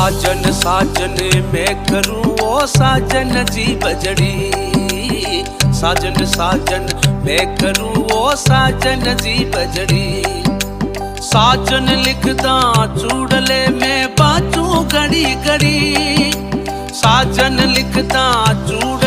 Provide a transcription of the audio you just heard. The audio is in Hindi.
साजन साजन मैं करूं ओ साजन जी बजड़ी। साजन साजन मैं करूं ओ साजन जी बजड़ी। साजन लिखदा चूड़ले में बाजू घड़ी घड़ी। साजन लिखदा चूड़